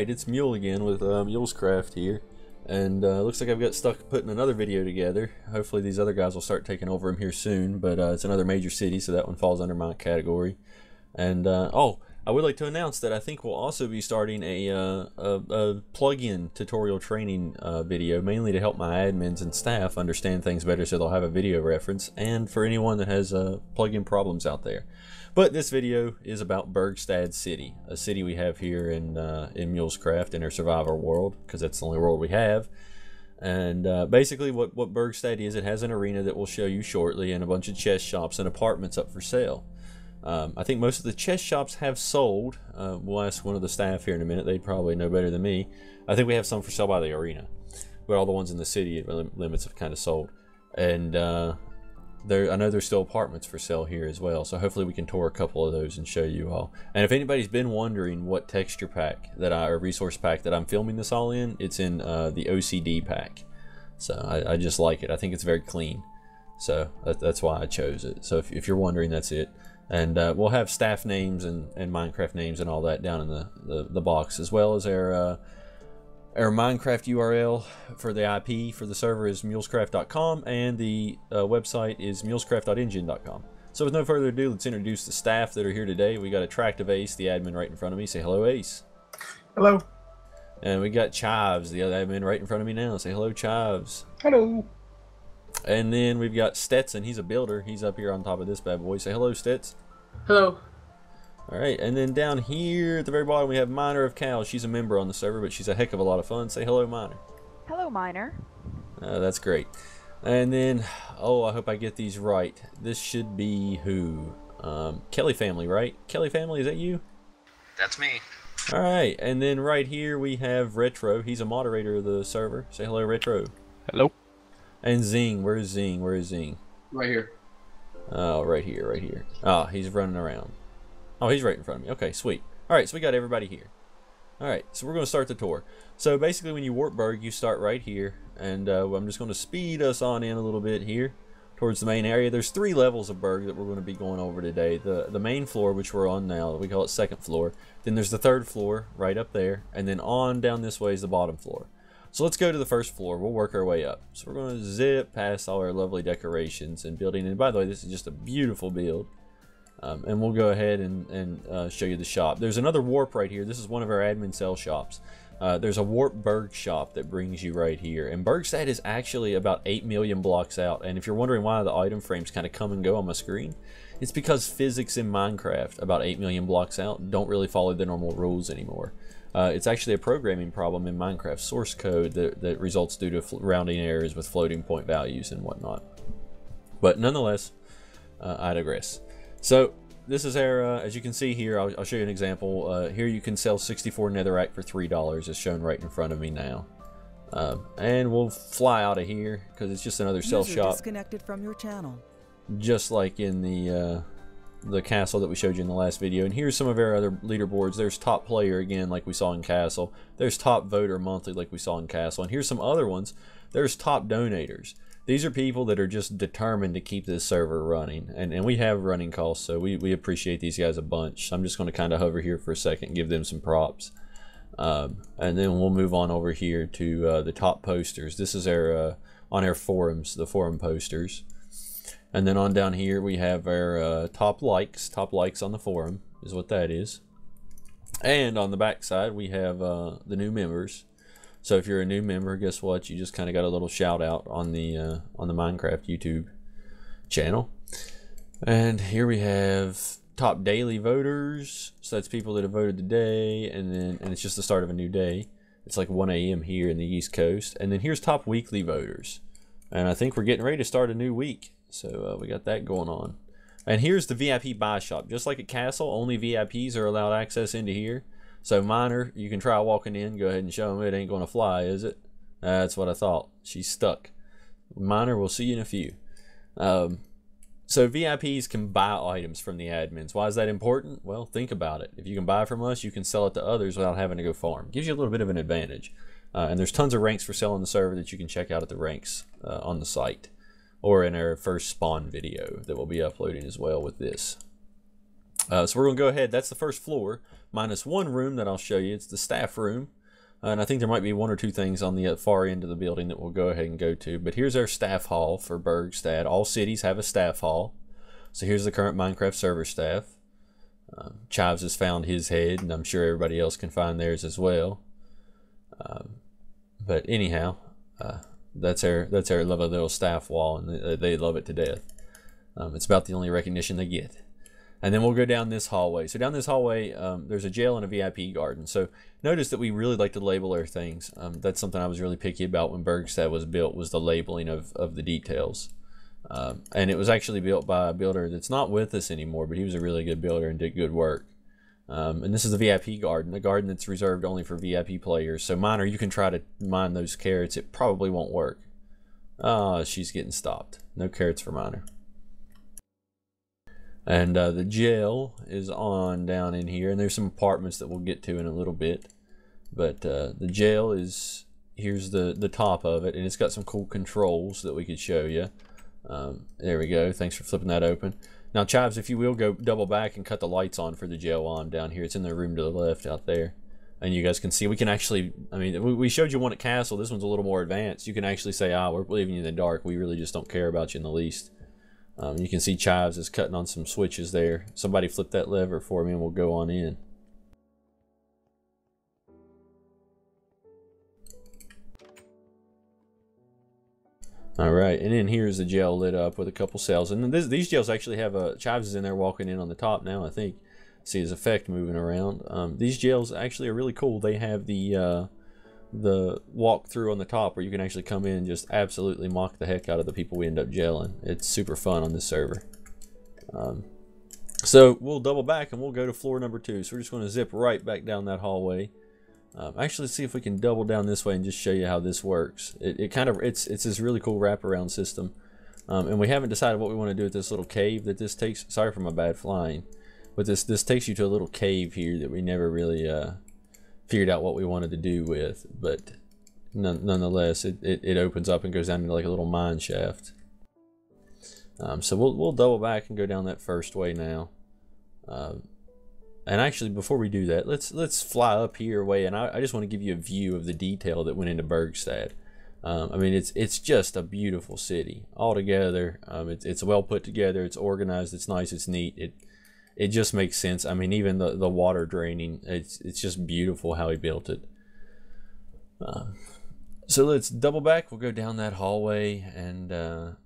Alright, it's Mule again with MulesCraft here. And looks like I've got stuck putting another video together. Hopefully these other guys will start taking over them here soon, but it's another major city, so that one falls under my category. And oh, I would like to announce that I think we'll also be starting a plug-in tutorial training video, mainly to help my admins and staff understand things better so they'll have a video reference, and for anyone that has plug-in problems out there. But this video is about Bergstad City, a city we have here in MulesCraft in our survivor world, because that's the only world we have. And basically what Bergstad is, it has an arena that we'll show you shortly, and a bunch of chest shops and apartments up for sale. I think most of the chest shops have sold. We'll ask one of the staff here in a minute. They'd probably know better than me. I think we have some for sale by the arena, but all the ones in the city limits have kind of sold. And I know there's still apartments for sale here as well, so hopefully we can tour a couple of those and show you all. And if anybody's been wondering what texture pack or resource pack that I'm filming this all in, it's in the OCD pack. So I just like it. I think it's very clean, so that's why I chose it. So if you're wondering, that's it. And we'll have staff names and Minecraft names and all that down in the box, as well as our Minecraft URL for the IP for the server is MulesCraft.com, and the website is MulesCraft.engine.com. So with no further ado, let's introduce the staff that are here today. We got AttractiveAce, the admin right in front of me. Say hello, Ace. Hello. And we got Chives, the other admin right in front of me now. Say hello, Chives. Hello. And then we've got Stetson. He's a builder. He's up here on top of this bad boy. Say hello, Stets. Hello. Alright, and then down here at the very bottom we have Miner of Cows. She's a member on the server, but she's a heck of a lot of fun. Say hello, Miner. Hello, Miner. That's great. And then, oh, I hope I get these right. This should be who? Kelly Family, right? Kelly Family, is that you? That's me. Alright, and then right here we have Retro. He's a moderator of the server. Say hello, Retro. Hello. And Zing. Where's Zing? Where is Zing? Right here. Oh, right here, right here. Oh, he's running around. Oh, he's right in front of me. Okay, sweet. Alright, so we got everybody here. Alright, so we're going to start the tour. So basically when you warp Berg, you start right here. And I'm just going to speed us on in a little bit here towards the main area. There's 3 levels of Berg that we're going to be going over today. The main floor, which we're on now, we call it second floor. Then there's the 3rd floor right up there. And then on down this way is the bottom floor. So let's go to the 1st floor. We'll work our way up. So we're going to zip past all our lovely decorations and building. And by the way, this is just a beautiful build. And we'll go ahead and show you the shop. There's another warp right here. This is one of our admin cell shops. There's a warp Berg shop that brings you right here. And Bergstad is actually about 8 million blocks out. And if you're wondering why the item frames kind of come and go on my screen, it's because physics in Minecraft about 8 million blocks out don't really follow the normal rules anymore. It's actually a programming problem in Minecraft source code that results due to rounding errors with floating point values and whatnot. But nonetheless, I digress. So this is our, as you can see here, I'll show you an example. Here you can sell 64 netherrack for $3, as shown right in front of me now. And we'll fly out of here because it's just another cell shop. Disconnected from your channel. Just like in the castle that we showed you in the last video. And here's some of our other leaderboards. There's top player again, like we saw in castle. There's top voter monthly, like we saw in castle. And here's some other ones. There's top donators. These are people that are just determined to keep this server running, and we have running costs, so we appreciate these guys a bunch. I'm just going to kind of hover here for a second and give them some props, and then we'll move on over here to the top posters. This is our on our forums, the forum posters. And then on down here we have our top likes on the forum is what that is. And on the back side we have the new members. So if you're a new member, guess what? You just kind of got a little shout out on the Minecraft YouTube channel. And here we have top daily voters. So that's people that have voted today, and it's just the start of a new day. It's like 1 a.m. here in the East Coast. And then here's top weekly voters. And I think we're getting ready to start a new week. So we got that going on. And here's the VIP buy shop. Just like at Castle, only VIPs are allowed access into here. So Miner, you can try walking in. Go ahead and show them. It ain't going to fly, is it? That's what I thought. She's stuck. Miner, we'll see you in a few. So VIPs can buy items from the admins. Why is that important? Well, think about it. If you can buy from us, you can sell it to others without having to go farm. Gives you a little bit of an advantage. And there's tons of ranks for selling the server that you can check out at the ranks on the site. Or in our first spawn video that we'll be uploading as well with this. So we're going to go ahead. That's the first floor. minus one room that I'll show you. It's the staff room. And I think there might be one or two things on the far end of the building that we'll go ahead and go to. But here's our staff hall for Bergstad. All cities have a staff hall. So here's the current Minecraft server staff. Chives has found his head, and I'm sure everybody else can find theirs as well. But anyhow, that's our lovely little staff wall, and they love it to death. It's about the only recognition they get. And then we'll go down this hallway. So down this hallway, there's a jail and a VIP garden. So notice that we really like to label our things. That's something I was really picky about when Bergstad was built, was the labeling of the details. And it was actually built by a builder that's not with us anymore, but he was a really good builder and did good work. And this is the VIP garden, the garden that's reserved only for VIP players. So Miner, you can try to mine those carrots. It probably won't work. She's getting stopped. No carrots for Miner. And the jail is on down in here, and there's some apartments that we'll get to in a little bit. But the jail is, here's the top of it, and it's got some cool controls that we could show you. There we go. Thanks for flipping that open. Now, Chives, if you will go double back and cut the lights on for the jail on down here. It's in the room to the left out there. And you guys can see, we can actually, I mean, we showed you one at Castle. This one's a little more advanced. You can actually say, we're leaving you in the dark. We really just don't care about you in the least. You can see Chives is cutting on some switches there. Somebody flip that lever for me and we'll go on in. Alright, and then here's the jail lit up with a couple cells. And these jails actually have Chives is in there walking in on the top now, I think. See his effect moving around. These jails actually are really cool. They have the walk through on the top where you can actually come in and just absolutely mock the heck out of the people we end up jailing. It's super fun on this server. So we'll double back and we'll go to floor number 2. So we're just going to zip right back down that hallway. Actually, see if we can double down this way and just show you how this works. It's this really cool wraparound system. And we haven't decided what we want to do with this little cave that this takes. Sorry for my bad flying. But this takes you to a little cave here that we never really figured out what we wanted to do with, but nonetheless it opens up and goes down into like a little mine shaft. So we'll double back and go down that first way now. And actually, before we do that, let's fly up here way, and I just want to give you a view of the detail that went into Bergstad. I mean, it's just a beautiful city altogether. It's well put together, it's organized, it's nice, it's neat. It just makes sense. I mean, even the water draining, it's just beautiful how he built it. So let's double back. We'll go down that hallway and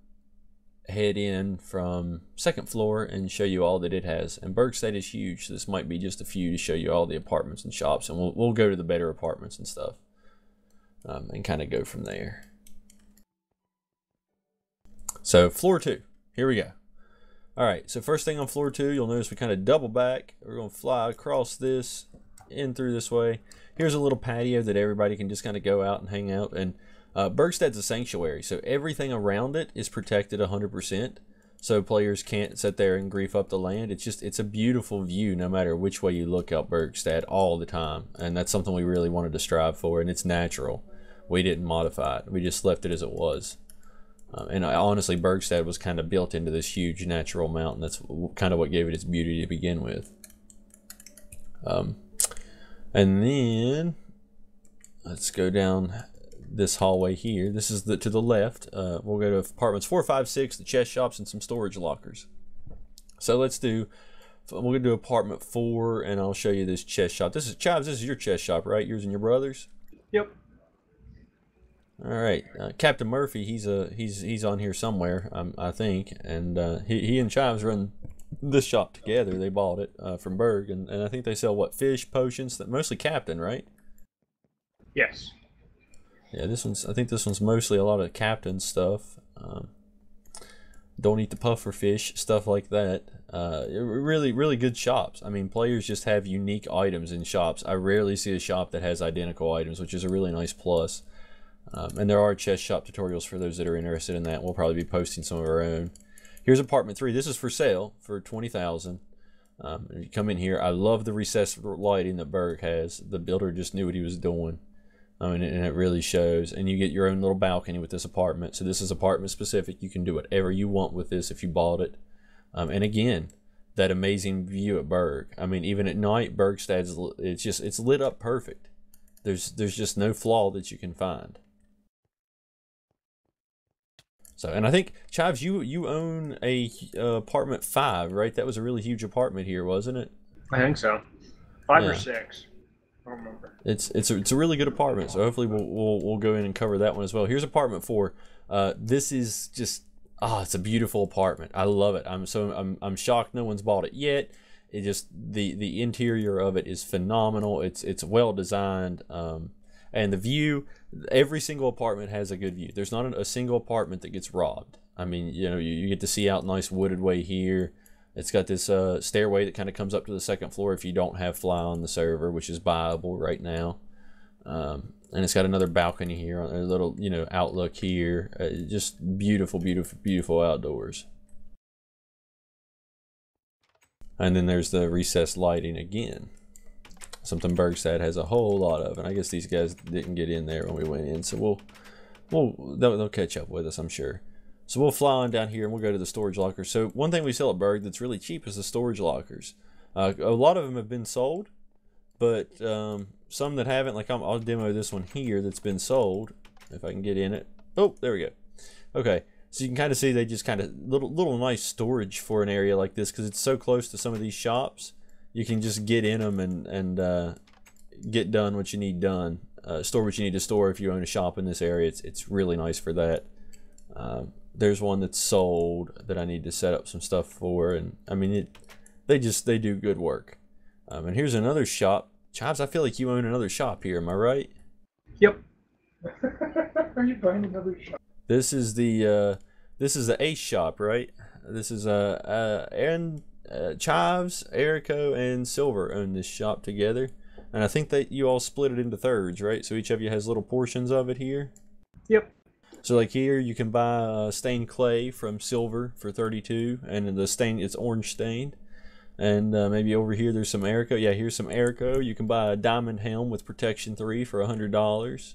head in from second floor and show you all that it has. And Bergstad is huge, so this might be just a few to show you all the apartments and shops, and we'll go to the better apartments and stuff, and kind of go from there. So floor 2, here we go. Alright, so first thing on floor 2, you'll notice we kind of double back. We're going to fly across this, in through this way. Here's a little patio that everybody can just kind of go out and hang out. And Bergstad's a sanctuary, so everything around it is protected 100%. So players can't sit there and grief up the land. It's a beautiful view no matter which way you look out Bergstad all the time. And that's something we really wanted to strive for, and it's natural. We didn't modify it. We just left it as it was. And honestly, Bergstad was kind of built into this huge natural mountain. That's kind of what gave it its beauty to begin with. And then let's go down this hallway here. This is to the left. We'll go to apartments 4, 5, 6, the chest shops, and some storage lockers. So we'll go to apartment 4, and I'll show you this chest shop. This is Chives. This is your chest shop, right? Yours and your brother's. Yep. All right, Captain Murphy, he's on here somewhere, I think, and he and Chives run this shop together. They bought it from Berg, and I think they sell, what, fish, potions, mostly Captain, right? Yes. Yeah, I think this one's mostly a lot of Captain stuff. Don't eat the puffer fish, stuff like that. Really, really good shops. I mean, players just have unique items in shops. I rarely see a shop that has identical items, which is a really nice plus. And there are chest shop tutorials for those that are interested in that. We'll probably be posting some of our own. Here's apartment 3. This is for sale for $20,000. If you come in here, I love the recessed lighting that Berg has. The builder just knew what he was doing. I mean, and it really shows. And you get your own little balcony with this apartment. So this is apartment specific. You can do whatever you want with this if you bought it. And again, that amazing view at Berg. I mean, even at night, Bergstad's it's lit up perfect. There's just no flaw that you can find. So, and I think Chives, you own a apartment 5, right? That was a really huge apartment here, wasn't it? I think so. 5 or 6. I don't remember. It's a really good apartment. So hopefully we'll go in and cover that one as well. Here's apartment 4. This is just it's a beautiful apartment. I love it. I'm shocked no one's bought it yet. It just the interior of it is phenomenal. It's well designed, and the view. Every single apartment has a good view. There's not a single apartment that gets robbed. I mean, you know, you get to see out nice wooded way here. It's got this stairway that kind of comes up to the 2nd floor if you don't have fly on the server, which is viable right now. And it's got another balcony here, a little, you know, outlook here. Just beautiful, beautiful, beautiful outdoors. And then there's the recessed lighting again. Something Bergstad has a whole lot of, and I guess these guys didn't get in there when we went in, so they'll catch up with us, I'm sure. So we'll fly on down here and we'll go to the storage lockers. So one thing we sell at Berg that's really cheap is the storage lockers. A lot of them have been sold, but some that haven't, like I'll demo this one here that's been sold, if I can get in it. Oh, there we go. Okay, so you can kind of see they just kind of little nice storage for an area like this because it's so close to some of these shops. You can just get in them and get done what you need done. Store what you need to store if you own a shop in this area. It's really nice for that. There's one that's sold that I need to set up some stuff for, and I mean they do good work. And here's another shop. Chives, I feel like you own another shop here. Am I right? Yep. Are you buying another shop? This is the Ace shop, right? This is Chives, Erico, and Silver own this shop together, and I think that you all split it into thirds, right? So each of you has little portions of it here. Yep. So like here, you can buy stained clay from Silver for 32, and the stain it's orange stained. And maybe over here there's some Erico. Yeah, here's some Erico. You can buy a diamond helm with protection 3 for $100,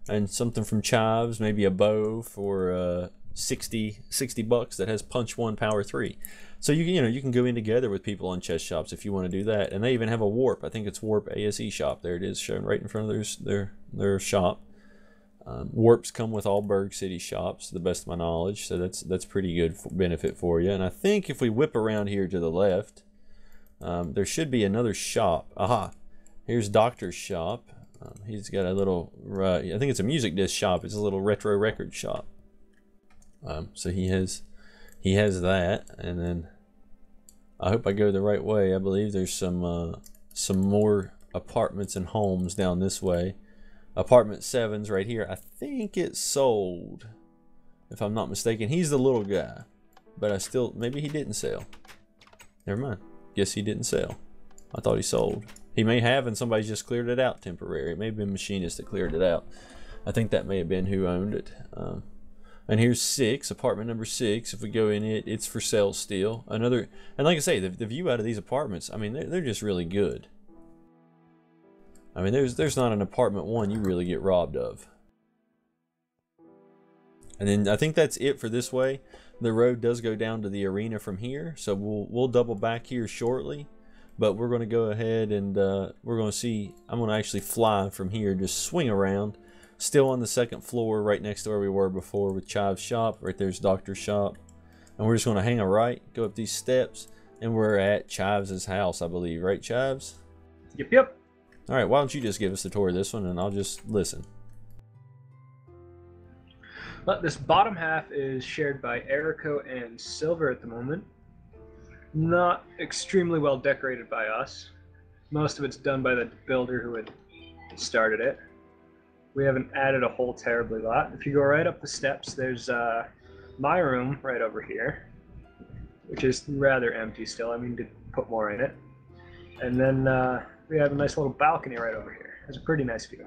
and something from Chives, maybe a bow for 60 bucks that has punch 1 power 3. So you can go in together with people on chest shops if you want to do that. And they even have a warp. I think it's Warp ASE shop. There it is, shown right in front of their shop. Warps come with all Berg City shops, to the best of my knowledge. So that's pretty good benefit for you. And I think if we whip around here to the left, there should be another shop. Aha! Here's Doctor's shop. He's got a little. I think it's a music disc shop. It's a little retro record shop. So he has that, and then I hope I go the right way. I believe there's some more apartments and homes down this way. Apartment 7's right here. I think it's sold, if I'm not mistaken. He's the little guy, but maybe he didn't sell. Never mind. Guess he didn't sell. I thought he sold. He may have, and somebody just cleared it out temporary. It may have been Machinist that cleared it out. I think that may have been who owned it. And here's 6, apartment number 6. If we go in it, it's for sale still. And like I say, the view out of these apartments, I mean, they're just really good. I mean, there's not an apartment 1 you really get robbed of. And then I think that's it for this way. The road does go down to the arena from here, so we'll double back here shortly. But we're going to go ahead and we're going to see. I'm going to actually fly from here, just swing around. Still on the 2nd floor, right next to where we were before with Chives' shop. Right there's Doctor's shop. And we're just going to hang a right, go up these steps, and we're at Chives' house, I believe. Right, Chives? Yep. All right, why don't you just give us the tour of this one, and I'll just listen. But this bottom half is shared by Erico and Silver at the moment. Not extremely well decorated by us. Most of it's done by the builder who had started it. We haven't added a whole terribly lot. If you go right up the steps, there's my room right over here, which is rather empty still. I mean, to put more in it. And then we have a nice little balcony right over here. It's a pretty nice view.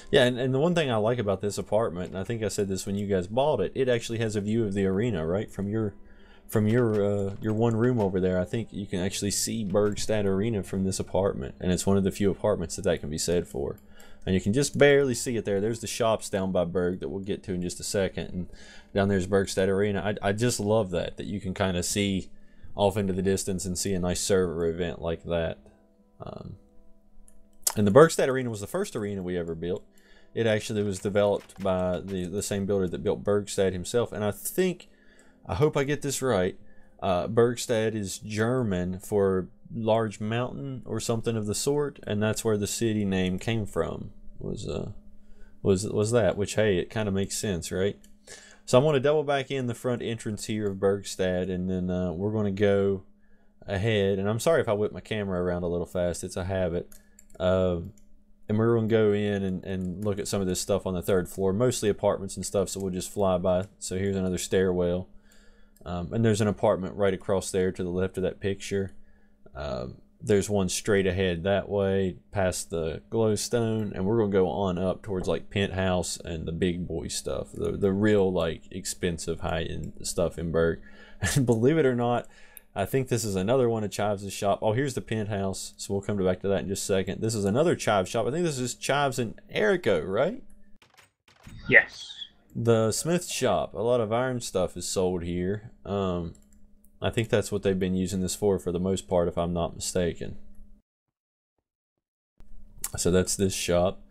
Yeah, and the one thing I like about this apartment, and I think I said this when you guys bought it, it actually has a view of the arena, right? From your one room over there. I think you can actually see Bergstad Arena from this apartment, and it's one of the few apartments that can be said for. And you can just barely see it there. There's the shops down by Berg that we'll get to in just a second. And down there's Bergstad Arena. I just love that you can kind of see off into the distance and see a nice server event like that. And the Bergstad Arena was the first arena we ever built. It actually was developed by the same builder that built Bergstad himself. And I hope I get this right. Bergstad is German for large mountain or something of the sort, and that's where the city name came from. Was that? Which, hey, it kind of makes sense, right? So I'm going to double back in the front entrance here of Bergstad, and then we're going to go ahead. And I'm sorry if I whip my camera around a little fast; it's a habit. And we're going to go in and look at some of this stuff on the third floor, mostly apartments and stuff. So we'll just fly by. So here's another stairwell. And there's an apartment right across there to the left of that picture. There's one straight ahead that way past the glowstone, and we're gonna go on up towards like penthouse and the big boy stuff, the real like expensive high-end stuff in Berg. And believe it or not, I think this is another one of Chives' shop. Oh, here's the penthouse, so we'll come back to that in just a second. This is another Chives shop. I think this is Chives and Erico, right? Yes. The smith shop. A lot of iron stuff is sold here. I think that's what they've been using this for the most part, if I'm not mistaken. So that's this shop.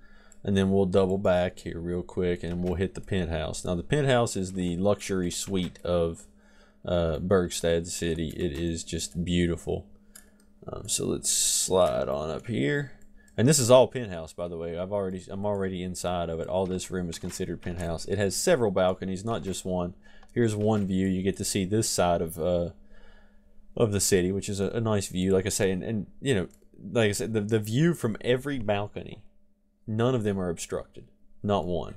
And then we'll double back here real quick and we'll hit the penthouse. Now the penthouse is the luxury suite of Bergstad City. It is just beautiful. So let's slide on up here. And this is all penthouse, by the way. I'm already inside of it. All this room is considered penthouse. It has several balconies, not just one. Here's one view. You get to see this side of the city, which is a nice view, like I say. And you know, like I said, the view from every balcony, none of them are obstructed, not one.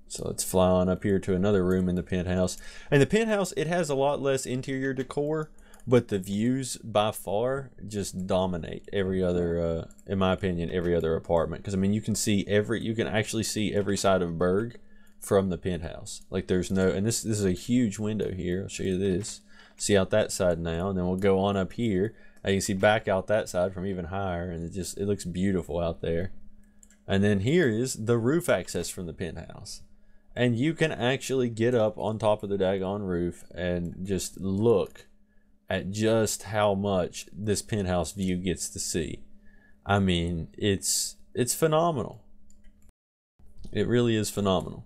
So let's fly on up here to another room in the penthouse. And the penthouse, it has a lot less interior decor, but the views by far just dominate every other, in my opinion, every other apartment. Because I mean, you can actually see every side of Berg from the penthouse. Like there's no, and this is a huge window here. I'll show you this. See out that side now, and then we'll go on up here. You can see back out that side from even higher, and it looks beautiful out there. And then here is the roof access from the penthouse. And you can actually get up on top of the daggone roof and just look at just how much this penthouse view gets to see. I mean, it's phenomenal. It really is phenomenal.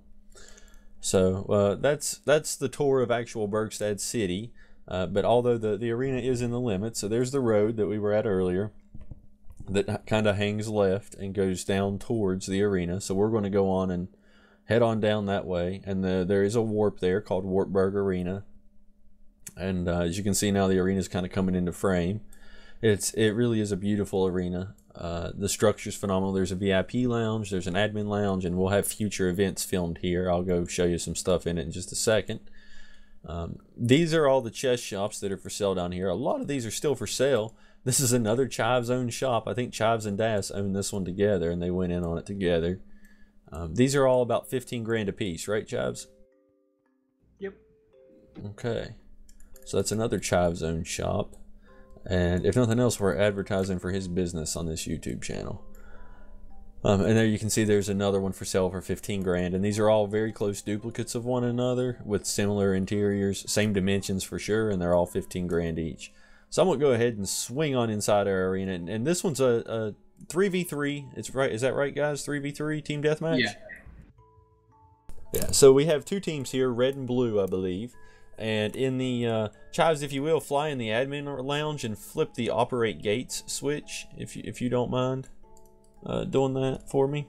So that's the tour of actual Bergstad City. But although the arena is in the limit, so there's the road that we were at earlier that kind of hangs left and goes down towards the arena. So we're going to go on and head on down that way, and there is a warp there called Wartburg Arena. And as you can see now, the arena is kind of coming into frame. It really is a beautiful arena. The structure's phenomenal. There's a VIP lounge, there's an admin lounge, and we'll have future events filmed here. I'll go show you some stuff in it in just a second. These are all the chest shops that are for sale down here. A lot of these are still for sale. This is another Chives owned shop. I think Chives and Das own this one together, and they went in on it together. These are all about 15 grand a piece, right, Chives? Yep. Okay. So that's another Chives owned shop. And if nothing else, we're advertising for his business on this YouTube channel. And there you can see there's another one for sale for 15 grand. And these are all very close duplicates of one another with similar interiors, same dimensions for sure, and they're all 15 grand each. So I'm going to go ahead and swing on inside our arena. And this one's a 3v3. It's right. Is that right, guys? 3v3 team deathmatch? Yeah. Yeah, so we have two teams here, red and blue, I believe. And in the Chives, if you will, fly in the admin lounge and flip the operate gates switch, if you don't mind doing that for me.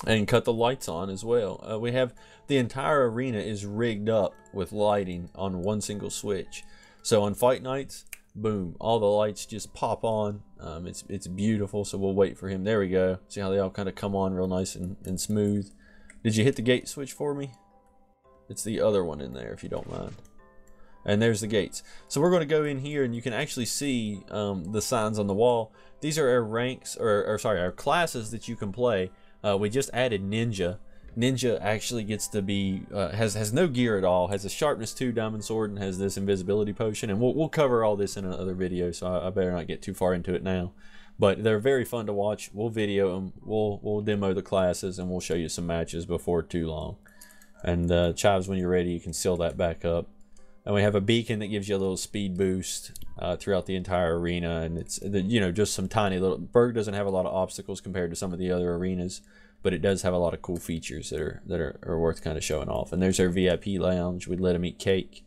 And cut the lights on as well. We have the entire arena is rigged up with lighting on one single switch. So on fight nights, boom, all the lights just pop on. It's beautiful, so we'll wait for him. There we go. See how they all kind of come on real nice and smooth. Did you hit the gate switch for me? It's the other one in there, if you don't mind. And there's the gates. So we're going to go in here, and you can actually see the signs on the wall. These are our ranks, or sorry, our classes that you can play. We just added Ninja. Ninja actually gets to be, has no gear at all, has a sharpness 2 diamond sword, and has this invisibility potion. And we'll cover all this in another video, so I better not get too far into it now. But they're very fun to watch. We'll video them. We'll demo the classes, and we'll show you some matches before too long. And Chives, when you're ready, you can seal that back up. And we have a beacon that gives you a little speed boost throughout the entire arena, and it's just some tiny little. Berg doesn't have a lot of obstacles compared to some of the other arenas, but it does have a lot of cool features that are worth kind of showing off. And there's our VIP lounge. We'd let them eat cake,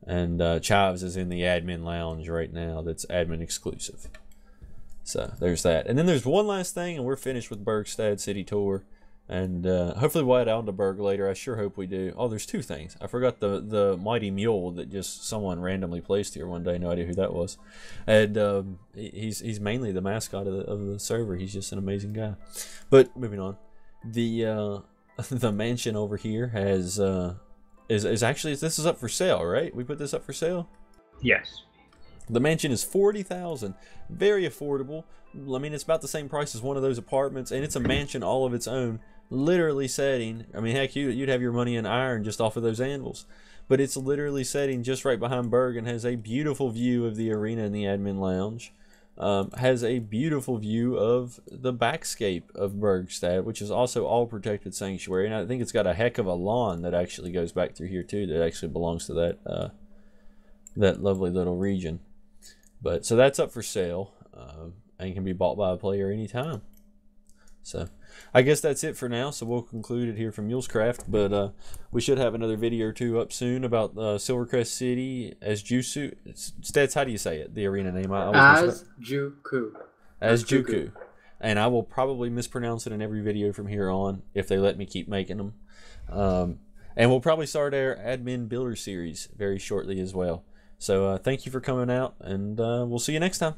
and Chives is in the admin lounge right now. That's admin exclusive. So there's that. And then there's one last thing, and we're finished with Bergstad City Tour. And hopefully we'll head out to Berg later. I sure hope we do. Oh, there's two things. I forgot the mighty mule that just someone randomly placed here one day. No idea who that was. And he's mainly the mascot of the server. He's just an amazing guy. But moving on, the the mansion over here has is actually, this is up for sale, right? We put this up for sale. Yes. The mansion is $40,000, very affordable. I mean, it's about the same price as one of those apartments, and it's a mansion all of its own. Literally setting, I mean, heck, you'd have your money in iron just off of those anvils. But it's literally setting just right behind Berg and has a beautiful view of the arena and the admin lounge. Has a beautiful view of the backscape of Bergstad, which is also all protected sanctuary. And I think it's got a heck of a lawn that actually goes back through here too, that actually belongs to that lovely little region. But so that's up for sale, and can be bought by a player anytime. So I guess that's it for now. So we'll conclude it here from MulesCraft, but we should have another video or two up soon about Silvercrest City as Jusu. Stets, how do you say it? The arena name? Azjuku. Azjuku. And I will probably mispronounce it in every video from here on if they let me keep making them. And we'll probably start our admin builder series very shortly as well. So thank you for coming out, and we'll see you next time.